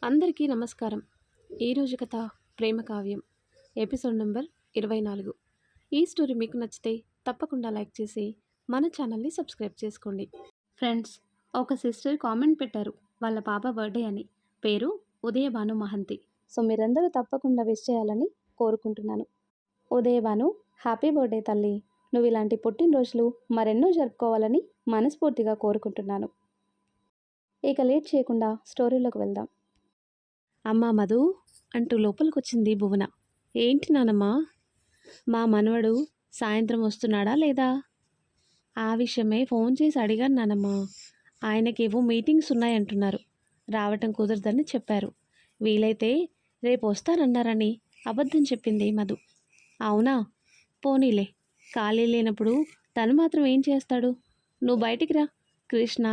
అందరికీ నమస్కారం. ఈరోజు కథ ప్రేమ కావ్యం ఎపిసోడ్ నెంబర్ 24. ఈ స్టోరీ మీకు నచ్చితే తప్పకుండా లైక్ చేసి మన ఛానల్ని సబ్స్క్రైబ్ చేసుకోండి. ఫ్రెండ్స్, ఒక సిస్టర్ కామెంట్ పెట్టారు వాళ్ళ పాప బర్త్డే అని. పేరు ఉదయభాను మహంతి. సో మీరందరూ తప్పకుండా విష్ చేయాలని కోరుకుంటున్నాను. ఉదయభాను, హ్యాపీ బర్త్డే తల్లి. నువ్వు ఇలాంటి పుట్టినరోజులు మరెన్నో జరుపుకోవాలని మనస్ఫూర్తిగా కోరుకుంటున్నాను. ఇక లేట్ చేయకుండా స్టోరీలోకి వెళ్దాం. అమ్మా మధు అంటూ లోపలికొచ్చింది భువన. ఏంటి నానమ్మా? మా మనవడు సాయంత్రం వస్తున్నాడా లేదా? ఆ విషయమే ఫోన్ చేసి అడిగాను నానమ్మా. ఆయనకేవో మీటింగ్స్ ఉన్నాయంటున్నారు, రావటం కుదరదని చెప్పారు. వీలైతే రేపు వస్తారన్నారని అబద్ధం చెప్పింది మధు. అవునా? పోనీలే, ఖాళీ లేనప్పుడు తను మాత్రం ఏం చేస్తాడు? నువ్వు బయటికి రా, కృష్ణ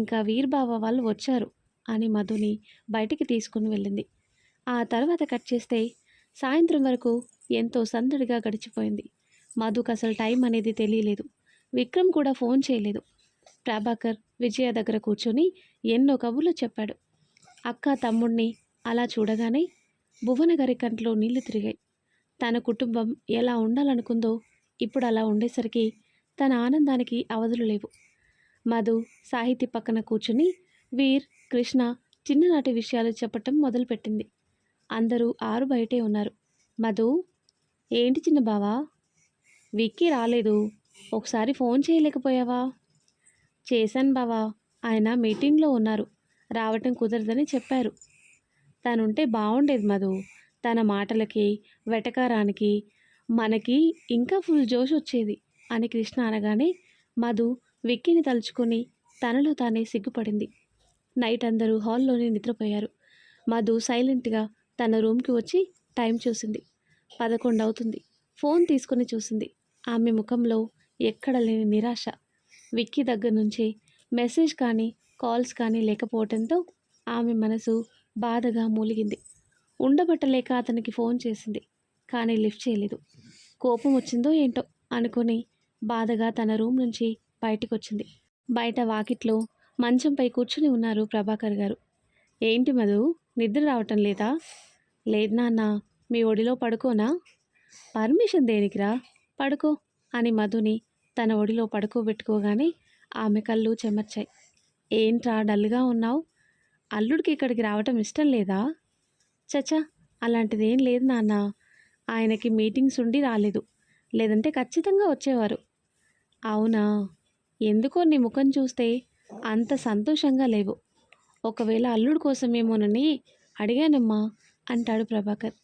ఇంకా వీర్బావ వాళ్ళు వచ్చారు అని మధుని బయటికి తీసుకుని వెళ్ళింది. ఆ తర్వాత కట్ చేస్తే సాయంత్రం వరకు ఎంతో సందడిగా గడిచిపోయింది. మధుకు అసలు టైం అనేది తెలియలేదు. విక్రమ్ కూడా ఫోన్ చేయలేదు. ప్రభాకర్ విజయ దగ్గర కూర్చొని ఎన్నో కబుర్లు చెప్పాడు. అక్క తమ్ముడిని అలా చూడగానే భువన గారి కంట్లో నీళ్లు తిరిగాయి. తన కుటుంబం ఎలా ఉండాలనుకుందో ఇప్పుడు అలా ఉండేసరికి తన ఆనందానికి అవధులు లేవు. మధు సాహితీ పక్కన కూర్చుని వీర్, కృష్ణ చిన్ననాటి విషయాలు చెప్పటం మొదలుపెట్టింది. అందరూ ఆరు బయటే ఉన్నారు. మధు, ఏంటి చిన్న బావా? విక్కీ రాలేదు, ఒకసారి ఫోన్ చేయలేకపోయావా? చేశాను బావా, ఆయన మీటింగ్లో ఉన్నారు, రావటం కుదరదని చెప్పారు. తనుంటే బాగుండేది మధు. తన మాటలకి వెటకారానికి మనకి ఇంకా ఫుల్ జోష్ వచ్చేది అని కృష్ణ అనగానే మధు విక్కీని తలుచుకొని తనలో తానే సిగ్గుపడింది. నైట్ అందరూ హాల్లోనే నిద్రపోయారు. మధు సైలెంట్గా తన రూమ్కి వచ్చి టైం చూసింది. 11 అవుతుంది. ఫోన్ తీసుకుని చూసింది. ఆమె ముఖంలో ఎక్కడ లేని నిరాశ. విక్కీ దగ్గర నుంచి మెసేజ్ కానీ కాల్స్ కానీ లేకపోవడంతో ఆమె మనసు బాధగా మూలిగింది. ఉండబట్టలేక అతనికి ఫోన్ చేసింది, కానీ లిఫ్ట్ చేయలేదు. కోపం వచ్చిందో ఏంటో అనుకుని బాధగా తన రూమ్ నుంచి బయటకు వచ్చింది. బయట వాకిట్లో మంచంపై కూర్చుని ఉన్నారు ప్రభాకర్ గారు. ఏంటి మధు, నిద్ర రావటం లేదా? లేదు నాన్న, మీ ఒడిలో పడుకోనా? పర్మిషన్ దేనికిరా, పడుకో అని మధుని తన ఒడిలో పడుకోబెట్టుకోగానే ఆమె కళ్ళు చెమర్చాయి. ఏంట్రా డల్గా ఉన్నావు? అల్లుడికి ఇక్కడికి రావటం ఇష్టం లేదా? చచా, అలాంటిదేం లేదు నాన్న. ఆయనకి మీటింగ్స్ ఉండి రాలేదు, లేదంటే ఖచ్చితంగా వచ్చేవారు. అవునా? ఎందుకో నీ ముఖం చూస్తే అంత సంతోషంగా లేవు. ఒకవేళ అల్లుడు కోసమేమోనని అడిగానమ్మా అంటాడు ప్రభాకర్.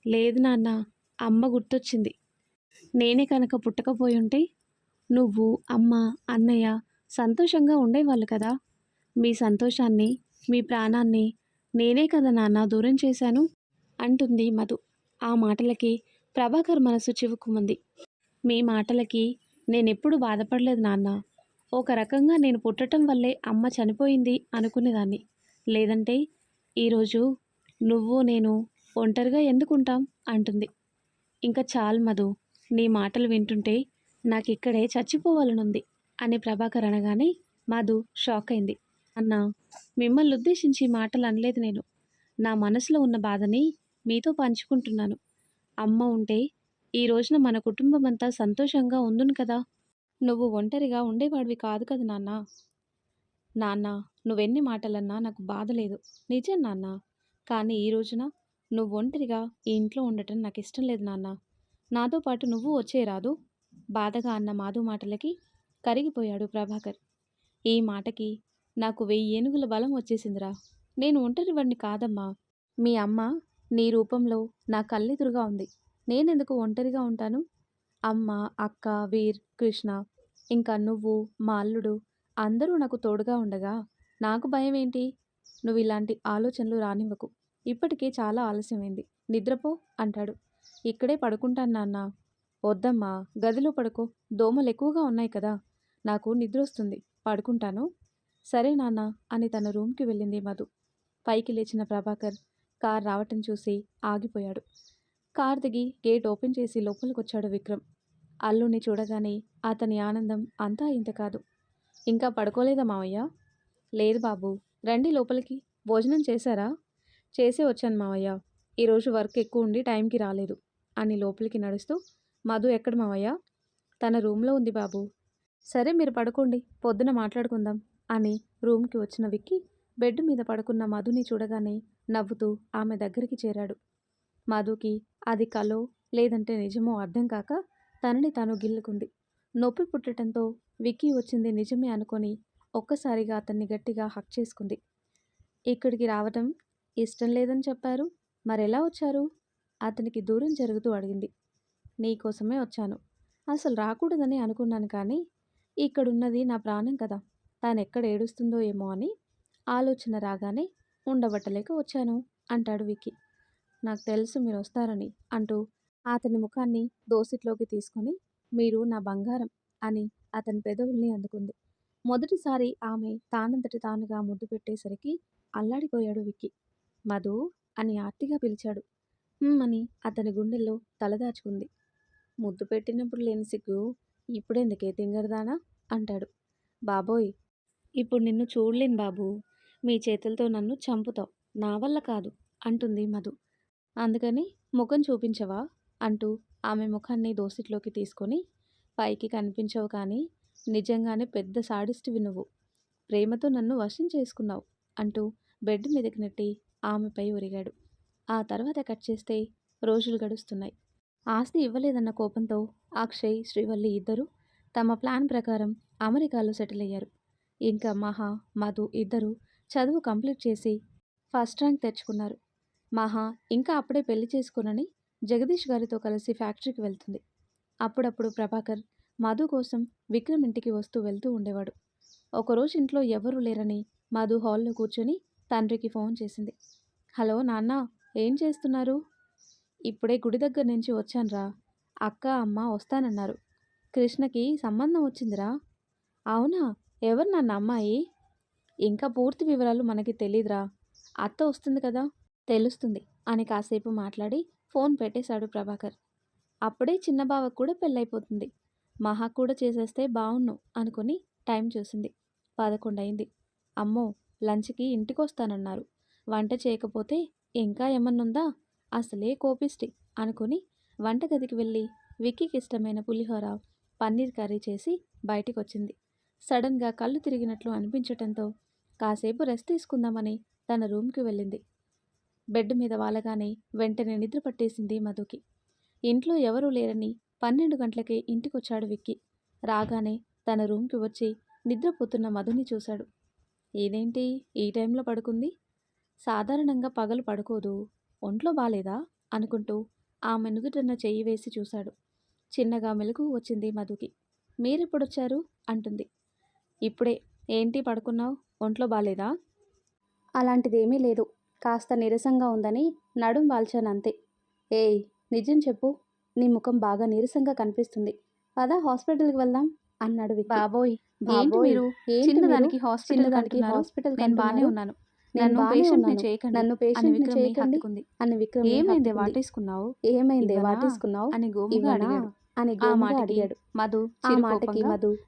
లేదు నాన్న, అమ్మ గుర్తొచ్చింది. నేనే కనుక పుట్టకపోయి ఉంటే నువ్వు, అమ్మ, అన్నయ్య సంతోషంగా ఉండేవాళ్ళు కదా. మీ సంతోషాన్ని, మీ ప్రాణాన్ని నేనే కదా నాన్న దూరం చేశాను అంటుంది మధు. ఆ మాటలకి ప్రభాకర్ మనసు చివుక్కుమంది. మీ మాటలకి నేనెప్పుడు బాధపడలేదు నాన్న. ఒక రకంగా నేను పుట్టడం వల్లే అమ్మ చనిపోయింది అనుకునేదాన్ని. లేదంటే ఈరోజు నువ్వు నేను ఒంటరిగా ఎందుకుంటాం అంటుంది. ఇంకా చాలు మధు, నీ మాటలు వింటుంటే నాకు ఇక్కడే చచ్చిపోవాలనుంది అని ప్రభాకర్ అనగానే మధు షాక్ అయింది. అన్న, మిమ్మల్ని ఉద్దేశించి మాటలు అనలేదు నేను. నా మనసులో ఉన్న బాధని మీతో పంచుకుంటున్నాను. అమ్మ ఉంటే ఈ రోజున మన కుటుంబం అంతా సంతోషంగా ఉందును కదా. నువ్వు ఒంటరిగా ఉండేవాడివి కాదు కదా నాన్న. నాన్న, నువ్వెన్ని మాటలన్నా నాకు బాధ లేదు, నిజం నాన్న. కానీ ఈ రోజున నువ్వు ఒంటరిగా ఈ ఇంట్లో ఉండటం నాకు ఇష్టం లేదు నాన్న. నాతో పాటు నువ్వు వచ్చేరాదు? బాధగా అన్న మాధు మాటలకి కరిగిపోయాడు ప్రభాకర్. ఈ మాటకి నాకు 1000 ఏనుగుల బలం వచ్చేసిందిరా. నేను ఒంటరివాడిని కాదమ్మా. మీ అమ్మ నీ రూపంలో నా కళ్ళెదురుగా ఉంది. నేనెందుకు ఒంటరిగా ఉంటాను? అమ్మ, అక్క, వీర్, కృష్ణ, ఇంకా నువ్వు, మా అల్లుడు అందరూ నాకు తోడుగా ఉండగా నాకు భయం ఏంటి? నువ్వు ఇలాంటి ఆలోచనలు రానివ్వకు. ఇప్పటికే చాలా ఆలస్యమైంది, నిద్రపో అంటాడు. ఇక్కడే పడుకుంటాను నాన్న. వద్దమ్మా, గదిలో పడుకో, దోమలు ఎక్కువగా ఉన్నాయి కదా. నాకు నిద్ర వస్తుంది, పడుకుంటాను. సరే నాన్న అని తన రూమ్కి వెళ్ళింది మధు. పైకి లేచిన ప్రభాకర్ కార్ రావటం చూసి ఆగిపోయాడు. కార్ దిగి గేట్ ఓపెన్ చేసి లోపలికొచ్చాడు విక్రమ్. అల్లుని చూడగానే అతని ఆనందం అంతా ఇంత కాదు. ఇంకా పడుకోలేదా మావయ్య? లేదు బాబు, రండి లోపలికి, భోజనం చేశారా? చేసే వచ్చాను మావయ్య. ఈరోజు వర్క్ ఎక్కువ ఉండి టైంకి రాలేదు అని లోపలికి నడుస్తూ, మధు ఎక్కడ మావయ్య? తన రూమ్లో ఉంది బాబు. సరే మీరు పడుకోండి, పొద్దున మాట్లాడుకుందాం అని రూమ్కి వచ్చిన విక్కీ బెడ్ మీద పడుకున్న మధుని చూడగానే నవ్వుతూ ఆమె దగ్గరికి చేరాడు. మధుకి అది కలో లేదంటే నిజమో అర్థం కాక తనని తాను గిల్లుకుంది. నొప్పి పుట్టడంతో విక్కీ వచ్చింది నిజమే అనుకొని ఒక్కసారిగా అతన్ని గట్టిగా హక్ చేసుకుంది. ఇక్కడికి రావటం ఇష్టం లేదని చెప్పారు, మరెలా వచ్చారు? అతనికి దూరం జరుగుతూ అడిగింది. నీకోసమే వచ్చాను. అసలు రాకూడదని అనుకున్నాను కానీ ఇక్కడున్నది నా ప్రాణం కదా, తానెక్కడ ఏడుస్తుందో ఏమో అని ఆలోచన రాగానే ఉండబట్టలేక వచ్చాను అంటాడు విక్కీ. నాకు తెలుసు మీరు వస్తారని అంటూ అతని ముఖాన్ని దోసిట్లోకి తీసుకొని, మీరు నా బంగారం అని అతని పెదవుల్ని అందుకుంది. మొదటిసారి ఆమె తానంతట తానుగా ముద్దు పెట్టేసరికి అల్లాడిపోయాడు విక్కీ. మధు అని ఆర్తిగా పిలిచాడు. అని అతని గుండెల్లో తలదాచుకుంది. ముద్దు పెట్టినప్పుడు లేని సిగ్గు ఇప్పుడెందుకే తింగరదానా అంటాడు. బాబోయ్, ఇప్పుడు నిన్ను చూడలేను బాబు, మీ చేతులతో నన్ను చంపుతావు, నా వల్ల కాదు అంటుంది మధు. అందుకని ముఖం చూపించవా అంటూ ఆమె ముఖాన్ని దోసిట్లోకి తీసుకొని, పైకి కనిపించవు కానీ నిజంగానే పెద్ద సాడిస్టివి నువ్వు, ప్రేమతో నన్ను వశం చేసుకున్నావు అంటూ బెడ్ మీదకి నెట్టి ఆమెపై ఒరిగాడు. ఆ తర్వాత కట్ చేస్తే రోజులు గడుస్తున్నాయి. ఆస్తి ఇవ్వలేదన్న కోపంతో అక్షయ్, శ్రీవల్లి ఇద్దరు తమ ప్లాన్ ప్రకారం అమెరికాలో సెటిల్ అయ్యారు. ఇంకా మహా, మధు ఇద్దరు చదువు కంప్లీట్ చేసి ఫస్ట్ ర్యాంక్ తెచ్చుకున్నారు. మహా ఇంకా అప్పుడే పెళ్లి చేసుకునని జగదీష్ గారితో కలిసి ఫ్యాక్టరీకి వెళ్తుంది. అప్పుడప్పుడు ప్రభాకర్ మధు కోసం విక్రమ్ ఇంటికి వస్తూ వెళ్తూ ఉండేవాడు. ఒకరోజు ఇంట్లో ఎవరూ లేరని మధు హాల్లో కూర్చొని తండ్రికి ఫోన్ చేసింది. హలో నాన్న, ఏం చేస్తున్నారు? ఇప్పుడే గుడి దగ్గర నుంచి వచ్చానురా. అక్క అమ్మ వస్తానన్నారు. కృష్ణకి సంబంధం వచ్చిందిరా. అవునా? ఎవరు నాన్న అమ్మాయి? ఇంకా పూర్తి వివరాలు మనకి తెలీదురా. అత్త వస్తుంది కదా, తెలుస్తుంది అని కాసేపు మాట్లాడి ఫోన్ పెట్టేశాడు ప్రభాకర్. అప్పుడే చిన్నబావకు కూడా పెళ్ళైపోతుంది, మహా కూడా చేసేస్తే బావుణ్ణు అనుకుని టైం చూసింది. 11 అయింది. అమ్మో, లంచ్కి ఇంటికొస్తానన్నారు. వంట చేయకపోతే ఇంకా ఏమన్నుందా? అసలే కోపిష్టి అనుకుని వంటగదికి వెళ్ళి విక్కీకి ఇష్టమైన పులిహోర, పన్నీర్ కర్రీ చేసి బయటికొచ్చింది. సడన్గా కళ్ళు తిరిగినట్లు అనిపించటంతో కాసేపు రెస్ట్ తీసుకుందామని తన రూమ్కి వెళ్ళింది. బెడ్ మీద వాలగానే వెంటనే నిద్ర పట్టేసింది మధుకి. ఇంట్లో ఎవరూ లేరని 12 గంటలకే ఇంటికొచ్చాడు విక్కీ. రాగానే తన రూమ్కి వచ్చి నిద్రపోతున్న మధుని చూశాడు. ఇదేంటి ఈ టైంలో పడుకుంది? సాధారణంగా పగలు పడుకోదు, ఒంట్లో బాలేదా అనుకుంటూ ఆమె నుదుటన్న చెయ్యి వేసి చూశాడు. చిన్నగా మెలకువ వచ్చింది మధుకి. మీరెప్పుడొచ్చారు అంటుంది. ఇప్పుడే. ఏంటి పడుకున్నావు, ఒంట్లో బాలేదా? అలాంటిదేమీ లేదు, కాస్త నీరసంగా ఉందని నడుం వాల్చానంతే. ఏయ్, నిజం చెప్పు, నీ ముఖం బాగా నీరసంగా కనిపిస్తుంది, పద హాస్పిటల్కి వెళ్దాం అన్నాడు విక్కీ. బాబోయ్, మీరు చిన్నదానికి హాస్పిటల్ నేను బానే ఉన్నాను, నన్ను పేషెంట్ని చేయకండి అని విక్రమ్. ఏమైందే వాటేసుకున్నావు అని గోముగా అడిగాడు. మధు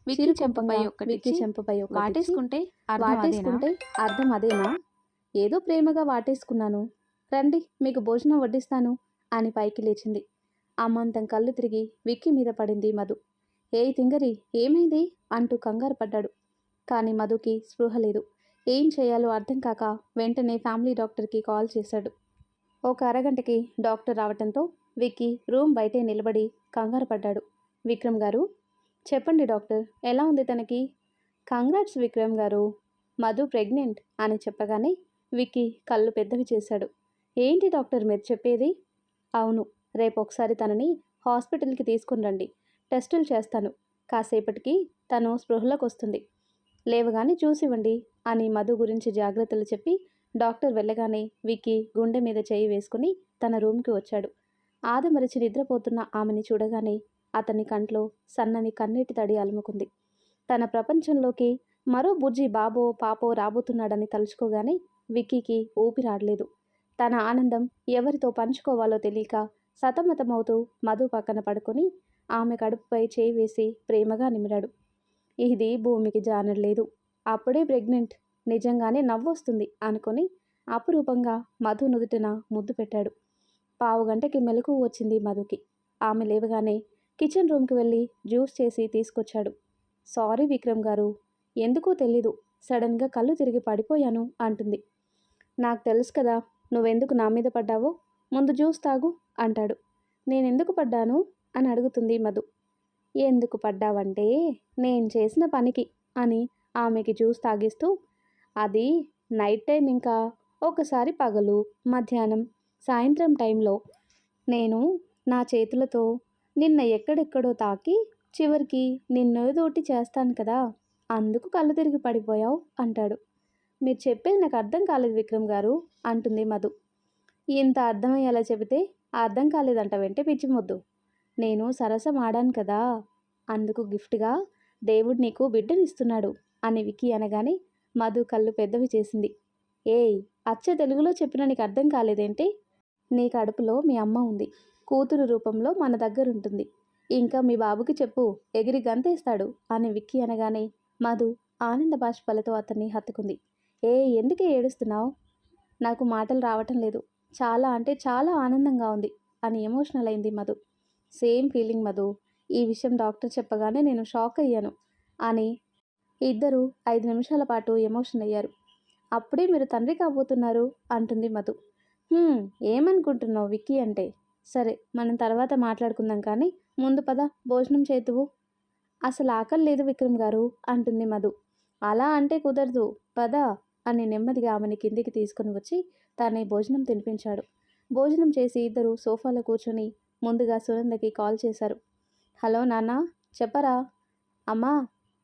విక్కీ చెంపపై వాటేసుకుంటే అర్థం అదేనా? ఏదో ప్రేమగా వాటేసుకున్నాను, రండి మీకు భోజనం వడ్డిస్తాను అని పైకి లేచింది. అమ్మంతం కళ్ళు తిరిగి విక్కీ మీద పడింది మధు. ఏయ్ తింగరి, ఏమైంది అంటూ కంగారు పడ్డాడు. కానీ మధుకి స్పృహ లేదు. ఏం చేయాలో అర్థం కాక వెంటనే ఫ్యామిలీ డాక్టర్కి కాల్ చేశాడు. ఒక అరగంటకి డాక్టర్ రావటంతో విక్కీ రూమ్ బయటే నిలబడి కంగారు పడ్డాడు. విక్రమ్ గారు, చెప్పండి డాక్టర్, ఎలా ఉంది తనకి? కంగ్రాట్స్ విక్రమ్ గారు, మధు ప్రెగ్నెంట్ అని చెప్పగానే విక్కీ కళ్ళు పెద్దవి చేశాడు. ఏంటి డాక్టర్ మీరు చెప్పేది? అవును, రేపు ఒకసారి తనని హాస్పిటల్కి తీసుకుని రండి, టెస్టులు చేస్తాను, కాసేపటికి తను స్పృహలోకి వస్తుంది, లేవగానే చూసివ్వండి అని మధు గురించి జాగ్రత్తలు చెప్పి డాక్టర్ వెళ్ళగానే విక్కీ గుండె మీద చేయి వేసుకుని తన రూమ్కి వచ్చాడు. ఆదమరిచి నిద్రపోతున్న ఆమెని చూడగానే అతని కంట్లో సన్నని కన్నీటి తడి అలుముకుంది. తన ప్రపంచంలోకి మరో బుజ్జి బాబో పాపో రాబోతున్నాడని తలుచుకోగానే విక్కీకి ఊపిరాడలేదు. తన ఆనందం ఎవరితో పంచుకోవాలో తెలియక సతమతమవుతూ మధు పక్కన పడుకొని ఆమె కడుపుపై చేయి వేసి ప్రేమగా నిమిరాడు. ఇది భూమికి జానలేదు, అప్పుడే ప్రెగ్నెంట్, నిజంగానే నవ్వొస్తుంది అనుకొని అపురూపంగా మధు నుదుటిన ముద్దు పెట్టాడు. పావుగంటకి మెలకువ వచ్చింది మధుకి. ఆమె లేవగానే కిచెన్ రూమ్కి వెళ్ళి జ్యూస్ చేసి తీసుకొచ్చాడు. సారీ విక్రమ్ గారు, ఎందుకో తెలీదు, సడన్గా కళ్ళు తిరిగి పడిపోయాను అంటుంది. నాకు తెలుసు కదా నువ్వెందుకు నా మీద పడ్డావో, ముందు జ్యూస్ తాగు అంటాడు. నేనెందుకు పడ్డాను అని అడుగుతుంది మధు. ఎందుకు పడ్డావంటే నేను చేసిన పనికి అని ఆమెకి జ్యూస్ తాగిస్తూ, అది నైట్ టైం, ఇంకా ఒకసారి పగలు, మధ్యాహ్నం, సాయంత్రం టైంలో నేను నా చేతులతో నిన్న ఎక్కడెక్కడో తాకి చివరికి నిన్నేదోటి చేస్తాను కదా, అందుకు కళ్ళు తిరిగి పడిపోయావు అంటాడు. మీరు చెప్పేది నాకు అర్థం కాలేదు విక్రమ్ గారు అంటుంది మధు. ఇంత అర్థమయ్యేలా చెబితే అర్థం కాలేదంటావంటే పిచ్చి మొద్దు. నేను సరసం ఆడాను కదా, అందుకు గిఫ్ట్గా దేవుడు నీకు బిడ్డనిస్తున్నాడు అని విక్కీ అనగానే మధు కళ్ళు పెద్దవి చేసింది. ఏయ్, అచ్చ తెలుగులో చెప్పిన నీకు అర్థం కాలేదేంటి? నీ కడుపులో మీ అమ్మ ఉంది, కూతురు రూపంలో మన దగ్గరుంటుంది. ఇంకా మీ బాబుకి చెప్పు, ఎగిరి గంతేస్తాడు అని విక్కీ అనగానే మధు ఆనంద బాష్పాలతో అతన్ని హత్తుకుంది. ఎందుకే ఏడుస్తున్నావు? నాకు మాటలు రావటం లేదు, చాలా అంటే చాలా ఆనందంగా ఉంది అని ఎమోషనల్ అయింది మధు. సేమ్ ఫీలింగ్ మధు, ఈ విషయం డాక్టర్ చెప్పగానే నేను షాక్ అయ్యాను అని ఇద్దరు 5 నిమిషాల పాటు ఎమోషన్ అయ్యారు. అప్పుడే మీరు తండ్రి కాబోతున్నారు అంటుంది మధు. ఏమనుకుంటున్నావు విక్కీ అంటే? సరే, మనం తర్వాత మాట్లాడుకుందాం, కానీ ముందు పద భోజనం చేతువు. అసలు ఆకలి లేదు విక్రమ్ గారు అంటుంది మధు. అలా అంటే కుదరదు, పద అని నెమ్మదిగా ఆమెని కిందికి తీసుకుని వచ్చి తానే భోజనం తినిపించాడు. భోజనం చేసి ఇద్దరు సోఫాలో కూర్చొని ముందుగా సునందకి కాల్ చేశారు. హలో నాన్న, చెప్పరా? అమ్మా,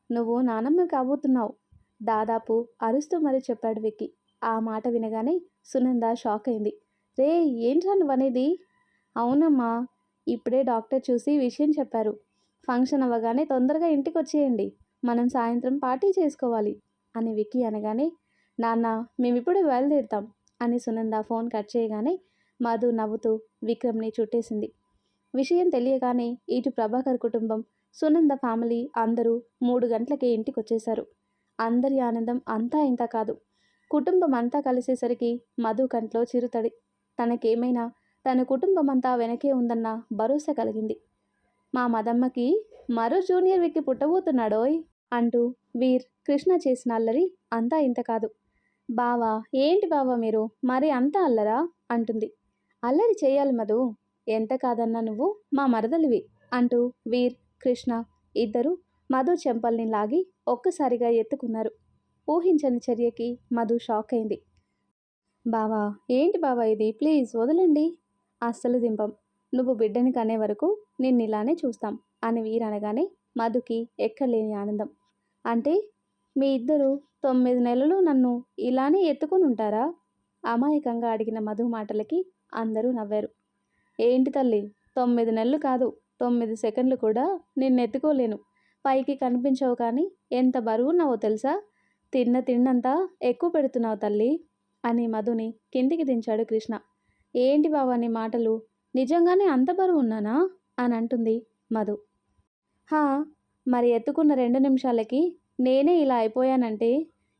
నువ్వు నానమ్మ కాబోతున్నావు, దాదాపు అరుస్తూ మరీ చెప్పాడు విక్కీ. ఆ మాట వినగానే సునంద షాక్ అయింది. రే, ఏంట్రా నువ్వనేది? అవునమ్మా, ఇప్పుడే డాక్టర్ చూసి విషయం చెప్పారు. ఫంక్షన్ అవ్వగానే తొందరగా ఇంటికి వచ్చేయండి, మనం సాయంత్రం పార్టీ చేసుకోవాలి అని విక్కీ అనగానే, నాన్న మేమిప్పుడే బయలుదేరుతాం అని సునంద ఫోన్ కట్ చేయగానే మధు నవ్వుతూ విక్రమ్ని చుట్టేసింది. విషయం తెలియగానే ఇటు ప్రభాకర్ కుటుంబం, సునంద ఫ్యామిలీ అందరూ 3 గంటలకే ఇంటికి వచ్చేశారు. అందరి ఆనందం అంతా ఇంత కాదు. కుటుంబం అంతా కలిసేసరికి మధు కంట్లో చిరుతడి. తనకేమైనా తన కుటుంబం అంతా వెనకే ఉందన్న భరోసా కలిగింది. మా మదమ్మకి మరో జూనియర్ విక్కీ పుట్టబోతున్నాడోయ్ అంటూ వీర్, కృష్ణ చేసిన అల్లరి అంతా ఇంత కాదు. బావా, ఏంటి బావా మీరు మరి అంతా అల్లరా అంటుంది. అల్లరి చేయాలి మధు, ఎంత కాదన్నా నువ్వు మా మరదలివి అంటూ వీర్, కృష్ణ ఇద్దరు మధు చెంపల్ని లాగి ఒక్కసారిగా ఎత్తుకున్నారు. ఊహించని చర్యకి మధు షాక్ అయింది. బావా, ఏంటి బావా ఇది, ప్లీజ్ వదలండి. అస్సలు దింపం, నువ్వు బిడ్డని కనే వరకు నిన్నిలానే చూస్తాం అని వీరనగానే మధుకి ఎక్కలేని ఆనందం. అంటే మీ ఇద్దరు 9 నెలలు నన్ను ఇలానే ఎత్తుకొని ఉంటారా? అమాయకంగా అడిగిన మధు మాటలకి అందరూ నవ్వారు. ఏంటి తల్లి, 9 నెలలు కాదు, 9 సెకండ్లు కూడా నిన్నెత్తుకోలేను. పైకి కనిపించవు కానీ ఎంత బరువున్నావో తెలుసా? తిన్నంతా ఎక్కువ పెడుతున్నావు తల్లి అని మధుని కిందికి దించాడు కృష్ణ. ఏంటి బావా నీ మాటలు, నిజంగానే అంత బరువు ఉన్నానా అని అంటుంది మధు. హా, మరి ఎత్తుకున్న 2 నిమిషాలకి నేనే ఇలా అయిపోయానంటే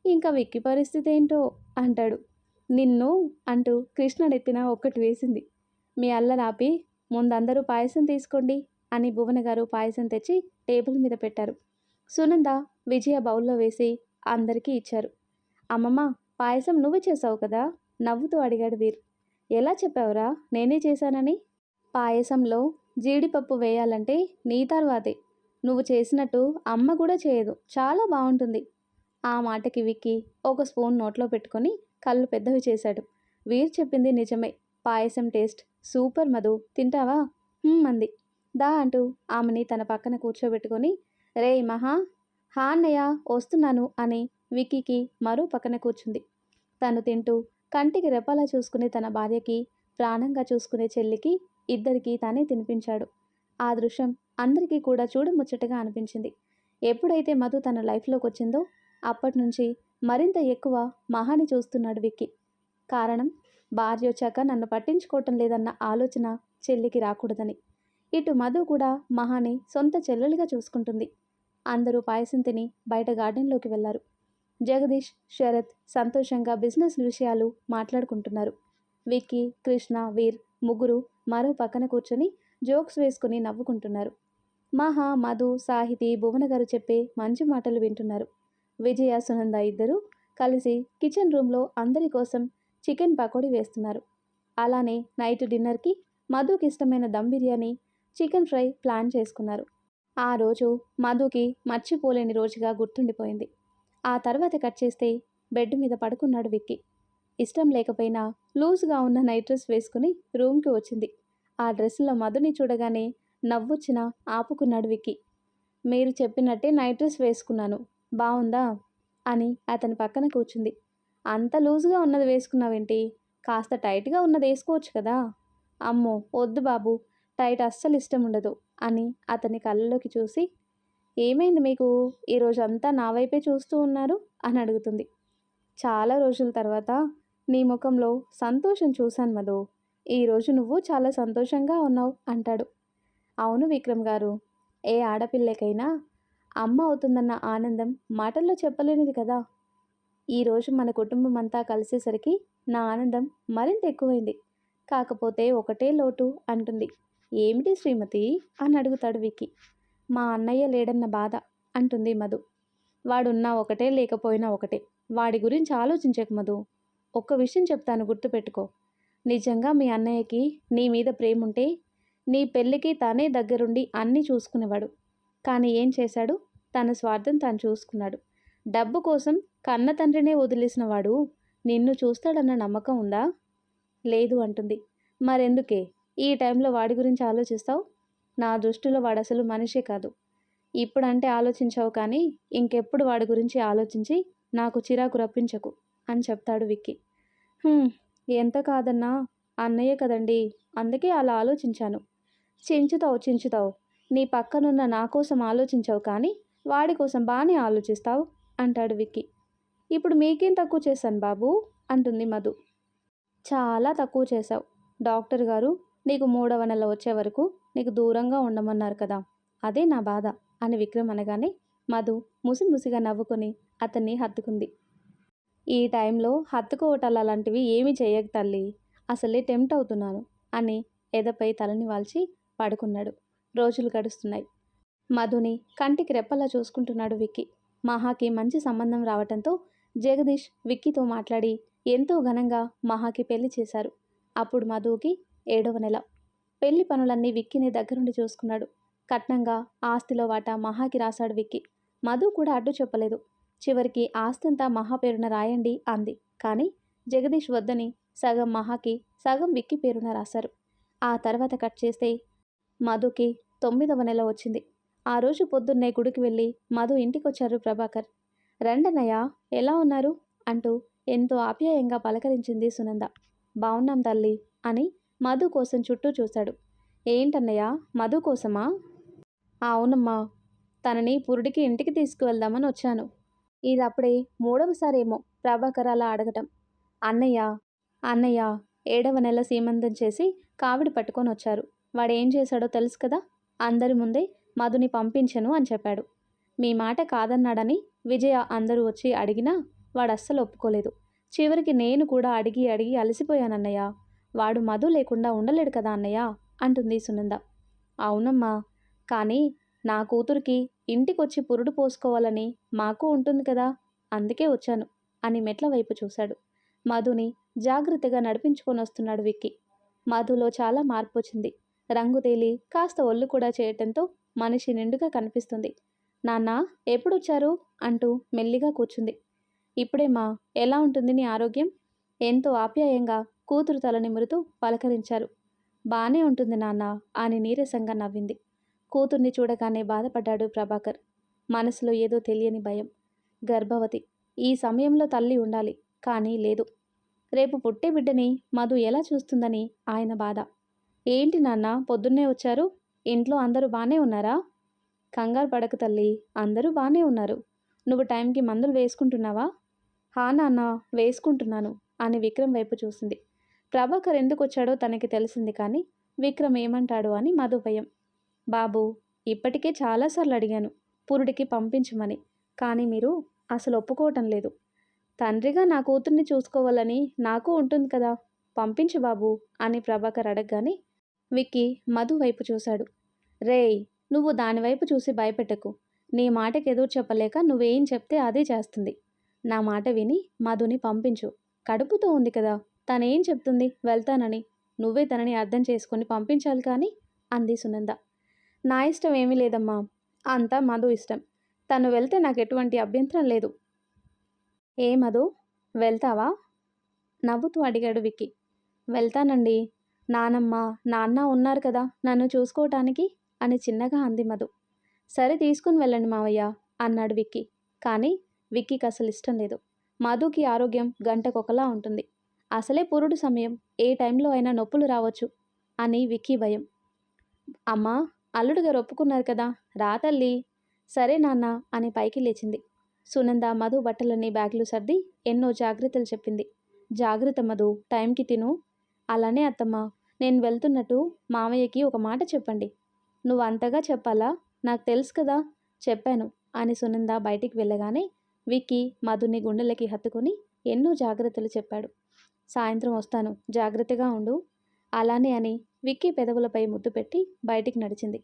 ఇంకా విక్కీ పరిస్థితి ఏంటో అంటాడు. నిన్ను అంటూ కృష్ణుడెత్తిన ఒక్కటి వేసింది. మీ అల్లరాపి ముందందరూ పాయసం తీసుకోండి అని భువన గారు పాయసం తెచ్చి టేబుల్ మీద పెట్టారు. సునంద, విజయ బౌల్లో వేసి అందరికీ ఇచ్చారు. అమ్మమ్మ, పాయసం నువ్వే చేసావు కదా నవ్వుతూ అడిగాడు వీర్. ఎలా చెప్పావురా నేనే చేశానని? పాయసంలో జీడిపప్పు వేయాలంటే నీ తర్వాతే, నువ్వు చేసినట్టు అమ్మ కూడా చేయదు, చాలా బాగుంటుంది. ఆ మాటకి విక్కీ ఒక స్పూన్ నోట్లో పెట్టుకొని కళ్ళు పెద్దవి చేశాడు. వీర్ చెప్పింది నిజమే, పాయసం టేస్ట్ సూపర్ మధు, తింటావా అంది. దా అంటూ ఆమెని తన పక్కన కూర్చోబెట్టుకొని, రేయ్ మహా, హా అన్నయ్య వస్తున్నాను అని విక్కీకి మరో పక్కన కూర్చుంది. తను తింటూ కంటికి రెప్పలా చూసుకునే తన భార్యకి, ప్రాణంగా చూసుకునే చెల్లికి ఇద్దరికీ తానే తినిపించాడు. ఆ దృశ్యం అందరికీ కూడా చూడముచ్చటగా అనిపించింది. ఎప్పుడైతే మధు తన లైఫ్లోకి వచ్చిందో అప్పటి నుంచి మరింత ఎక్కువ మహాని చూస్తున్నాడు విక్కీ. కారణం, భార్య వచ్చాక నన్ను పట్టించుకోవటం లేదన్న ఆలోచన చెల్లికి రాకూడదని. ఇటు మధు కూడా మహాని సొంత చెల్లెలుగా చూసుకుంటుంది. అందరూ పాయసం తిని బయట గార్డెన్లోకి వెళ్లారు. జగదీష్, శరత్ సంతోషంగా బిజినెస్ విషయాలు మాట్లాడుకుంటున్నారు. విక్కీ, కృష్ణ, వీర్ ముగ్గురు మరో పక్కన కూర్చొని జోక్స్ వేసుకుని నవ్వుకుంటున్నారు. మహా, మధు, సాహితి, భువన గారు చెప్పే మంచి మాటలు వింటున్నారు. విజయ, సునంద ఇద్దరూ కలిసి కిచెన్ రూమ్లో అందరి కోసం చికెన్ పకోడీ వేస్తున్నారు. అలానే నైట్ డిన్నర్కి మధుకి ఇష్టమైన dum biryani, chicken fry plan చేసుకున్నారు. ఆ రోజు మధుకి మర్చిపోలేని రోజుగా గుర్తుండిపోయింది. ఆ తర్వాత కట్ చేస్తే బెడ్ మీద పడుకున్నాడు విక్కీ. ఇష్టం లేకపోయినా లూజ్గా ఉన్న నైట్ డ్రెస్ వేసుకుని రూమ్కి వచ్చింది. ఆ డ్రెస్లో మధుని చూడగానే నవ్వొచ్చినా ఆపుకున్నాడు విక్కీ. మీరు చెప్పినట్టే నైట్ డ్రెస్ వేసుకున్నాను, బాగుందా అని అతని పక్కన కూర్చుంది. అంత లూజ్గా ఉన్నది వేసుకున్నావేంటి? కాస్త టైట్గా ఉన్నది వేసుకోవచ్చు కదా. అమ్మో వద్దు బాబు, టైట్ అస్సలు ఇష్టం ఉండదు అని అతని కళ్ళలోకి చూసి, ఏమైంది మీకు, ఈరోజు అంతా నా వైపే చూస్తూ ఉన్నారు అని అడుగుతుంది. చాలా రోజుల తర్వాత నీ ముఖంలో సంతోషం చూశాను మధు, ఈరోజు నువ్వు చాలా సంతోషంగా ఉన్నావు అంటాడు. అవును విక్రమ్ గారు, ఏ ఆడపిల్లకైనా అమ్మ అవుతుందన్న ఆనందం మాటల్లో చెప్పలేనిది కదా. ఈరోజు మన కుటుంబం అంతా కలిసేసరికి నా ఆనందం మరింత ఎక్కువైంది. కాకపోతే ఒకటే లోటు అంటుంది. ఏమిటి శ్రీమతి అని అడుగుతాడు విక్కీ. మా అన్నయ్య లేడన్న బాధ అంటుంది మధు. వాడున్నా ఒకటే లేకపోయినా ఒకటే, వాడి గురించి ఆలోచించకు మధు. ఒక్క విషయం చెప్తాను గుర్తుపెట్టుకో. నిజంగా మీ అన్నయ్యకి నీ మీద ప్రేమ ఉంటే నీ పెళ్ళికి తనే దగ్గరుండి అన్నీ చూసుకునేవాడు. కానీ ఏం చేశాడు? తన స్వార్థం తాను చూసుకున్నాడు. డబ్బు కోసం కన్న తండ్రినే వదిలేసిన వాడు నిన్ను చూస్తాడన్న నమ్మకం ఉందా? లేదు అంటుంది. మరెందుకే ఈ టైంలో వాడి గురించి ఆలోచిస్తావు? నా దృష్టిలో వాడు అసలు మనిషే కాదు. ఇప్పుడంటే ఆలోచించావు, కానీ ఇంకెప్పుడు వాడి గురించి ఆలోచించి నాకు చిరాకు రప్పించకు అని చెప్తాడు విక్కీ. ఎంత కాదన్నా అన్నయ్య కదండి, అందుకే అలా ఆలోచించాను. చించుతావు. నీ పక్కనున్న నా కోసం ఆలోచించావు, కానీ వాడి కోసం బాగానే ఆలోచిస్తావు అంటాడు విక్కీ. ఇప్పుడు మీకేం తక్కువ చేశాను బాబు అంటుంది మధు. చాలా తక్కువ చేశావు. డాక్టర్ గారు నీకు 3వ నెల వచ్చే వరకు నీకు దూరంగా ఉండమన్నారు కదా, అదే నా బాధ అని విక్రమ్ అనగానే మధు ముసిముసిగా నవ్వుకొని అతన్ని హత్తుకుంది. ఈ టైంలో హత్తుకోవటాలు అలాంటివి ఏమీ చేయకు తల్లి, అసలే టెంప్ట్ అవుతున్నాను అని ఎదపై తలని వాల్చి పడుకున్నాడు. రోజులు గడుస్తున్నాయి. మధుని కంటికి రెప్పలా చూసుకుంటున్నాడు విక్కీ. మహాకి మంచి సంబంధం రావటంతో జగదీష్ విక్కీతో మాట్లాడి ఎంతో ఘనంగా మహాకి పెళ్లి చేశారు. అప్పుడు మధుకి 7వ నెల. పెళ్లి పనులన్నీ విక్కీని దగ్గరుండి చూసుకున్నాడు. కట్నంగా ఆస్తిలో వాటా మహాకి రాశాడు విక్కీ. మధు కూడా అడ్డు చెప్పలేదు. చివరికి ఆస్తంతా మహా పేరున రాయండి అంది. కానీ జగదీష్ వద్దని సగం మహాకి, సగం విక్కీ పేరున రాశారు. ఆ తర్వాత కట్ చేస్తే మధుకి 9వ నెల వచ్చింది. ఆ రోజు పొద్దున్నే గుడికి వెళ్ళి మధు ఇంటికొచ్చారు ప్రభాకర్. రండన్నయ్య, ఎలా ఉన్నారు అంటూ ఎంతో ఆప్యాయంగా పలకరించింది సునంద. బాగున్నాం తల్లి అని మధు కోసం చుట్టూ చూశాడు. ఏంటన్నయ్య, మధు కోసమా? అవునమ్మా, తనని పురుడికి ఇంటికి తీసుకువెళ్దామని వచ్చాను. ఇది అప్పుడే 3వసారేమో ప్రభాకర్ అలా అడగటం. అన్నయ్య 7వ నెల సీమంతం చేసి కావిడి పట్టుకొని వచ్చారు. వాడేం చేశాడో తెలుసు కదా, అందరి ముందే మధుని పంపించను అని చెప్పాడు. మీ మాట కాదన్నాడని విజయ అందరూ వచ్చి అడిగినా వాడు అస్సలు ఒప్పుకోలేదు. చివరికి నేను కూడా అడిగి అలసిపోయానన్నయ్య. వాడు మధు లేకుండా ఉండలేడు కదా అన్నయ్య అంటుంది సునంద. అవునమ్మా, కానీ నా కూతురికి ఇంటికొచ్చి పురుడు పోసుకోవాలని మాకు ఉంటుంది కదా, అందుకే వచ్చాను అని మెట్ల వైపు చూశాడు. మధుని జాగ్రత్తగా నడిపించుకొని వస్తున్నాడు విక్కీ. మధులో చాలా మార్పు వచ్చింది. రంగు తేలి కాస్త ఒళ్ళు కూడా చేయటంతో మనిషి నిండుగా కనిపిస్తుంది. నాన్న ఎప్పుడొచ్చారు అంటూ మెల్లిగా కూర్చుంది. ఇప్పుడేమా, ఎలా ఉంటుంది నీ ఆరోగ్యం? ఎంతో ఆప్యాయంగా కూతురు తల నిమురుతూ పలకరించారు. బానే ఉంటుంది నాన్న అని నీరసంగా నవ్వింది. కూతుర్ని చూడగానే బాధపడ్డాడు ప్రభాకర్. మనసులో ఏదో తెలియని భయం. గర్భవతి, ఈ సమయంలో తల్లి ఉండాలి, కానీ లేదు. రేపు పుట్టే బిడ్డని మధు ఎలా చూస్తుందని ఆయన బాధ. ఏంటి నాన్న పొద్దున్నే వచ్చారు, ఇంట్లో అందరూ బాగానే ఉన్నారా? కంగారు పడకు తల్లి, అందరూ బాగానే ఉన్నారు. నువ్వు టైంకి మందులు వేసుకుంటున్నావా? హా నాన్న, వేసుకుంటున్నాను అని విక్రమ్ వైపు చూసింది. ప్రభాకర్ ఎందుకు వచ్చాడో తనకి తెలిసింది, కానీ విక్రమ్ ఏమంటాడు అని మధు భయం. బాబు, ఇప్పటికే చాలాసార్లు అడిగాను పురుడికి పంపించమని, కానీ మీరు అసలు ఒప్పుకోవటం లేదు. తండ్రిగా నా కూతుర్ని చూసుకోవాలని నాకు ఉంటుంది కదా! పంపించు బాబూ అని ప్రభాకర్ అడగగానే విక్కీ మధు వైపు చూశాడు. రేయ్! నువ్వు దాని వైపు చూసి భయపెట్టకు. నీ మాటకి ఎదురు చెప్పలేక నువ్వేం చెప్తే అదే చేస్తుంది. నా మాట విని మధుని పంపించు. కడుపుతో ఉంది కదా! తనేం చెప్తుంది వెళ్తానని. నువ్వే తనని అర్థం చేసుకొని పంపించాలి కానీ అంది సునంద. నా ఇష్టం ఏమీ లేదమ్మా. అంతా మధు ఇష్టం. తను వెళ్తే నాకు ఎటువంటి అభ్యంతరం లేదు. ఏ మధు వెళ్తావా? నవ్వుతూ అడిగాడు విక్కీ. వెళ్తానండి. నానమ్మ నాన్న ఉన్నారు కదా నన్ను చూసుకోవటానికి అని చిన్నగా అంది మధు. సరే తీసుకుని వెళ్ళండి మావయ్య అన్నాడు విక్కీ. కానీ విక్కీకి అసలు ఇష్టం లేదు. మధుకి ఆరోగ్యం గంటకొకలా ఉంటుంది. అసలే పురుడు సమయం, ఏ టైంలో అయినా నొప్పులు రావచ్చు అని విక్కీ భయం. అమ్మా అల్లుడు గారు ఒప్పుకున్నారు కదా, రా తల్లి. సరే నాన్న అని పైకి లేచింది. సునంద మధు బట్టలన్నీ బ్యాగులు సర్ది ఎన్నో జాగ్రత్తలు చెప్పింది. జాగ్రత్త మధు, టైంకి తిను. అలానే అత్తమ్మ. నేను వెళ్తున్నట్టు మావయ్యకి ఒక మాట చెప్పండి. నువ్వు అంతగా చెప్పాలా? నాకు తెలుసు కదా. చెప్పాను అని సునంద బయటికి వెళ్ళగానే విక్కీ మధుని గుండెలకి హత్తుకొని ఎన్నో జాగ్రత్తలు చెప్పాడు. సాయంత్రం వస్తాను, జాగ్రత్తగా ఉండు. అలానే అని విక్కీ పెదవులపై ముద్దు పెట్టి బయటికి నడిచింది.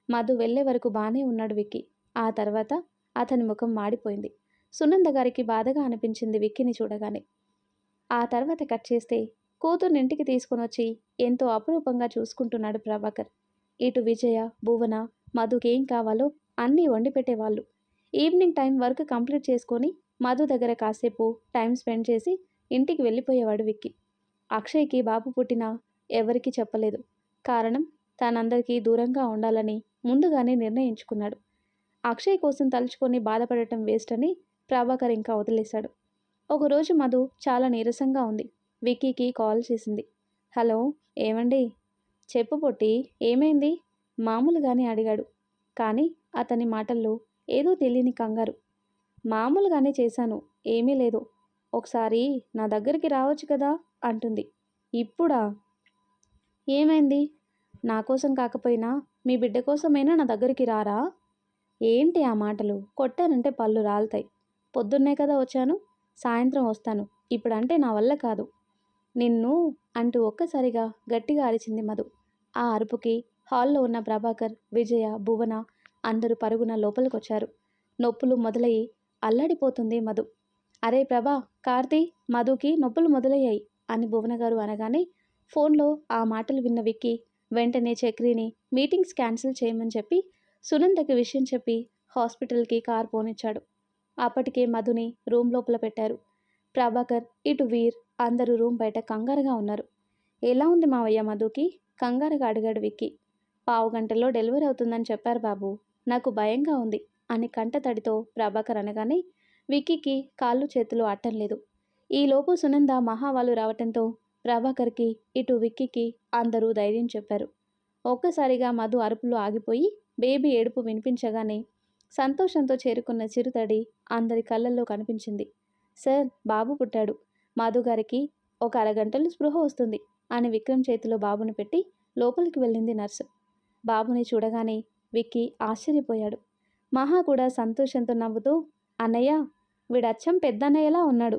మధు వెళ్లే వరకు బానే ఉన్నాడు విక్కీ. ఆ తర్వాత అతని ముఖం మాడిపోయింది. సునంద గారికి బాధగా అనిపించింది విక్కీని చూడగానే. ఆ తర్వాత కట్ చేస్తే కూతుర్ని ఇంటికి తీసుకుని వచ్చి ఎంతో అపురూపంగా చూసుకుంటున్నాడు ప్రభాకర్. ఇటు విజయ, భువన, మధుకేం కావాలో అన్నీ వండి పెట్టేవాళ్ళు. ఈవినింగ్ టైం వర్క్ కంప్లీట్ చేసుకొని మధు దగ్గర కాసేపు టైం స్పెండ్ చేసి ఇంటికి వెళ్ళిపోయేవాడు విక్కీ. అక్షయ్కి బాబు పుట్టినా ఎవరికీ చెప్పలేదు. కారణం తానందరికీ దూరంగా ఉండాలని ముందుగానే నిర్ణయించుకున్నాడు. అక్షయ్ కోసం తలుచుకొని బాధపడటం వేస్ట్ అని ప్రభాకర్ ఇంకా వదిలేశాడు. ఒకరోజు మధు చాలా నీరసంగా ఉంది. విక్కీకి కాల్ చేసింది. హలో, ఏమండి? చెప్పు పొట్టి, ఏమైంది? మామూలుగానే అడిగాడు. కానీ అతని మాటల్లో ఏదో తెలియని కంగారు. మామూలుగానే చేశాను, ఏమీ లేదు. ఒకసారి నా దగ్గరికి రావచ్చు కదా అంటుంది. ఇప్పుడా? ఏమైంది? నా కోసం కాకపోయినా మీ బిడ్డ కోసమైనా నా దగ్గరికి రారా? ఏంటి ఆ మాటలు? కొట్టానంటే పళ్ళు రాలుతాయి. పొద్దున్నే కదా వచ్చాను, సాయంత్రం వస్తాను. ఇప్పుడంటే నా వల్ల కాదు. నిన్ను అంటూ ఒక్కసారిగా గట్టిగా అరిచింది మధు. ఆ అరుపుకి హాల్లో ఉన్న ప్రభాకర్, విజయ, భువన అందరూ పరుగున లోపలికొచ్చారు. నొప్పులు మొదలయ్యి అల్లాడిపోతుంది మధు. అరే ప్రభా, కార్తీ, మధుకి నొప్పులు మొదలయ్యాయి అని భువన గారు అనగానే ఫోన్లో ఆ మాటలు విన్న విక్కీ వెంటనే చక్రిని మీటింగ్స్ క్యాన్సిల్ చేయమని చెప్పి సునందకి విషయం చెప్పి హాస్పిటల్కి కార్ పోనిచ్చాడు. అప్పటికే మధుని రూమ్ లోపల పెట్టారు. ప్రభాకర్, ఇటు వీర్ అందరూ రూమ్ బయట కంగారుగా ఉన్నారు. ఎలా ఉంది మావయ్య మధుకి? కంగారుగా అడిగాడు విక్కీ. 15 గంటల్లో డెలివరీ అవుతుందని చెప్పారు బాబు. నాకు భయంగా ఉంది అని కంటతడితో ప్రభాకర్ అనగానే విక్కీకి కాళ్ళు చేతులు ఆడటం లేదు. ఈలోపు సునంద మహా వాళ్ళు రావటంతో ప్రభాకర్కి, ఇటు విక్కీకి అందరూ ధైర్యం చెప్పారు. ఒక్కసారిగా మధు అరుపులు ఆగిపోయి బేబీ ఏడుపు వినిపించగానే సంతోషంతో చేరుకున్న చిరుతడి అందరి కళ్ళల్లో కనిపించింది. సార్, బాబు పుట్టాడు. మాధుగారికి ఒక అరగంటలో స్పృహ వస్తుంది అని విక్రమ్ చేతిలో బాబుని పెట్టి లోపలికి వెళ్ళింది నర్సు. బాబుని చూడగానే విక్కీ ఆశ్చర్యపోయాడు. మహా కూడా సంతోషంతో నవ్వుతూ, అన్నయ్య, వీడచ్చం పెద్దన్నయ్యలా ఉన్నాడు.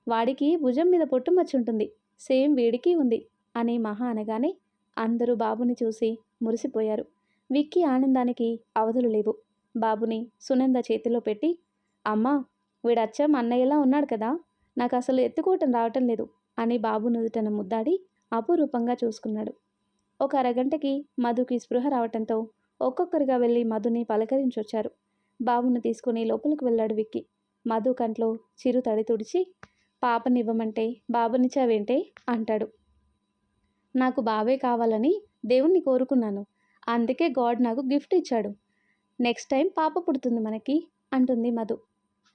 వాడికి భుజం మీద పొట్టుమచ్చుంటుంది, సేమ్ వీడికి ఉంది అని మహా అనగానే అందరూ బాబుని చూసి మురిసిపోయారు. విక్కీ ఆనందానికి అవధులు లేవు. బాబుని సునంద చేతిలో పెట్టి, అమ్మా, వీడచ్చం అన్నయ్యలా ఉన్నాడు కదా, నాకు అసలు ఎత్తుకోవటం రావటం లేదు అని బాబు నుదుటన ముద్దాడి అపురూపంగా చూసుకున్నాడు. ఒక అరగంటకి మధుకి స్పృహ రావటంతో ఒక్కొక్కరిగా వెళ్ళి మధుని పలకరించొచ్చారు. బాబుని తీసుకుని లోపలికి వెళ్ళాడు విక్కీ. మధు కంట్లో చిరు తడి తుడిచి, పాపనివ్వమంటే బాబునిచ్చావేంటే అంటాడు. నాకు బాబే కావాలని దేవుణ్ణి కోరుకున్నాను, అందుకే గాడ్ నాకు గిఫ్ట్ ఇచ్చాడు. నెక్స్ట్ టైం పాప పుడుతుంది మనకి అంటుంది మధు.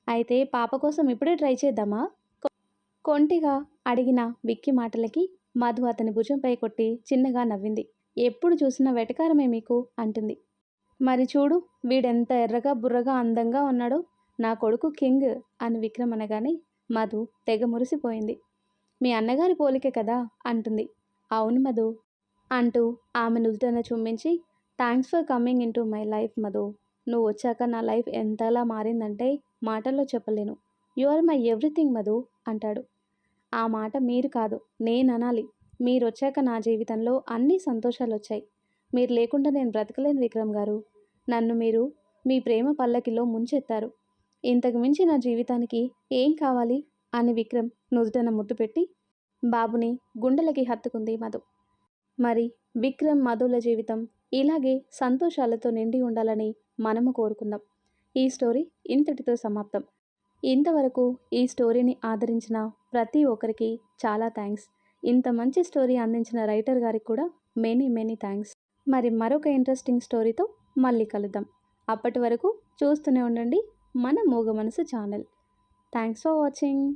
అయితే పాప కోసం ఇప్పుడే ట్రై చేద్దామా? కొంటిగా అడిగిన విక్కీ మాటలకి మధు అతని భుజంపై కొట్టి చిన్నగా నవ్వింది. ఎప్పుడు చూసినా వెటకారమే మీకు అంటుంది. మరి చూడు, వీడెంత ఎర్రగా బుర్రగా అందంగా ఉన్నాడో, నా కొడుకు కింగ్ అని విక్రమ్ అనగానే మధు తెగ మురిసిపోయింది. మీ అన్నగారి పోలికే కదా అంటుంది. అవును మధు అంటూ ఆమె నుదుటన చుమ్మించి, thanks for coming into my life Madhu. నువ్వు వచ్చాక నా లైఫ్ ఎంతలా మారిందంటే మాటల్లో చెప్పలేను. You are my everything Madhu అంటాడు. ఆ మాట మీరు కాదు, నేననాలి. మీరొచ్చాక నా జీవితంలో అన్ని సంతోషాలొచ్చాయి. మీరు లేకుండా నేను బ్రతకలేను విక్రమ్ గారు. నన్ను మీరు మీ ప్రేమ పల్లకిలో ముంచెత్తారు. ఇంతకు మించి నా జీవితానికి ఏం కావాలి అని విక్రమ్ నుదుటన ముద్దు పెట్టి బాబుని గుండెలకి హత్తుకుంది మధు. మరి విక్రమ్, మధుల జీవితం ఇలాగే సంతోషాలతో నిండి ఉండాలని మనము కోరుకుందాం. ఈ స్టోరీ ఇంతటితో సమాప్తం. ఇంతవరకు ఈ స్టోరీని ఆదరించిన ప్రతి ఒక్కరికి చాలా థ్యాంక్స్. ఇంత మంచి స్టోరీ అందించిన రైటర్ గారికి కూడా మెనీ మెనీ థ్యాంక్స్. మరి మరొక ఇంట్రెస్టింగ్ స్టోరీతో మళ్ళీ కలుద్దాం. అప్పటి వరకు చూస్తూనే ఉండండి మన మూగ మనసు ఛానల్. Thanks for watching.